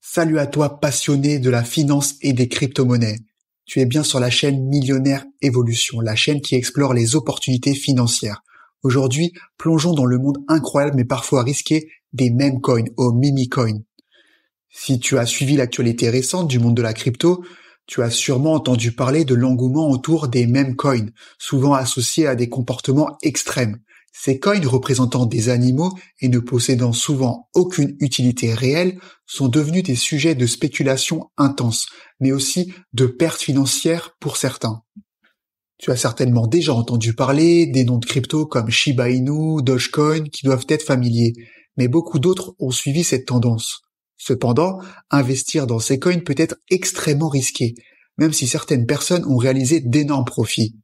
Salut à toi passionné de la finance et des crypto-monnaies. Tu es bien sur la chaîne Millionnaire Evolution, la chaîne qui explore les opportunités financières. Aujourd'hui, plongeons dans le monde incroyable mais parfois risqué des meme coins aux mimi coins. Si tu as suivi l'actualité récente du monde de la crypto, tu as sûrement entendu parler de l'engouement autour des meme coins, souvent associés à des comportements extrêmes. Ces coins représentant des animaux et ne possédant souvent aucune utilité réelle sont devenus des sujets de spéculation intense, mais aussi de pertes financières pour certains. Tu as certainement déjà entendu parler des noms de crypto comme Shiba Inu, Dogecoin qui doivent être familiers, mais beaucoup d'autres ont suivi cette tendance. Cependant, investir dans ces coins peut être extrêmement risqué, même si certaines personnes ont réalisé d'énormes profits.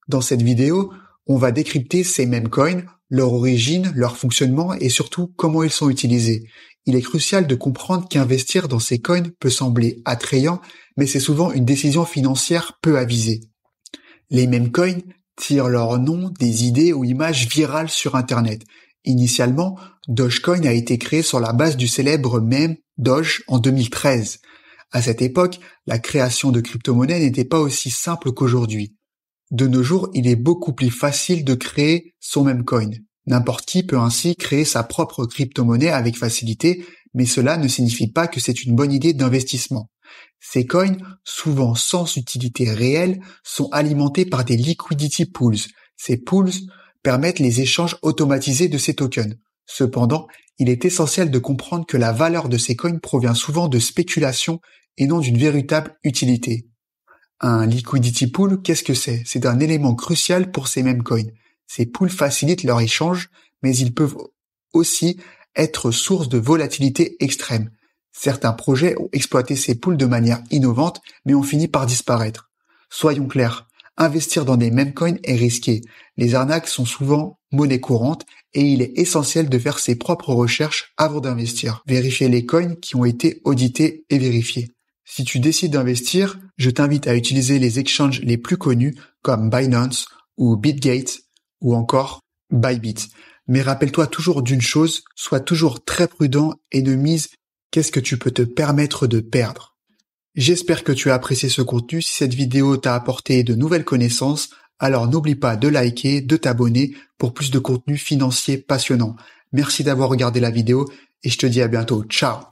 Dans cette vidéo, on va décrypter ces mêmes coins, leur origine, leur fonctionnement et surtout comment ils sont utilisés. Il est crucial de comprendre qu'investir dans ces coins peut sembler attrayant, mais c'est souvent une décision financière peu avisée. Les mêmes coins tirent leur nom des idées ou images virales sur Internet. Initialement, Dogecoin a été créé sur la base du célèbre mème Doge en 2013. À cette époque, la création de crypto-monnaies n'était pas aussi simple qu'aujourd'hui. De nos jours, il est beaucoup plus facile de créer son meme coin. N'importe qui peut ainsi créer sa propre crypto-monnaie avec facilité, mais cela ne signifie pas que c'est une bonne idée d'investissement. Ces coins, souvent sans utilité réelle, sont alimentés par des liquidity pools. Ces pools permettent les échanges automatisés de ces tokens. Cependant, il est essentiel de comprendre que la valeur de ces coins provient souvent de spéculation et non d'une véritable utilité. Un liquidity pool, qu'est-ce que c'est? C'est un élément crucial pour ces mêmes coins. Ces pools facilitent leur échange, mais ils peuvent aussi être source de volatilité extrême. Certains projets ont exploité ces pools de manière innovante, mais ont fini par disparaître. Soyons clairs, investir dans des meme coins est risqué. Les arnaques sont souvent monnaie courante et il est essentiel de faire ses propres recherches avant d'investir. Vérifier les coins qui ont été audités et vérifiés. Si tu décides d'investir, je t'invite à utiliser les exchanges les plus connus comme Binance ou Bitgate ou encore Bybit. Mais rappelle-toi toujours d'une chose, sois toujours très prudent et ne mise qu'est-ce que tu peux te permettre de perdre. J'espère que tu as apprécié ce contenu. Si cette vidéo t'a apporté de nouvelles connaissances, alors n'oublie pas de liker, de t'abonner pour plus de contenu financier passionnant. Merci d'avoir regardé la vidéo et je te dis à bientôt. Ciao!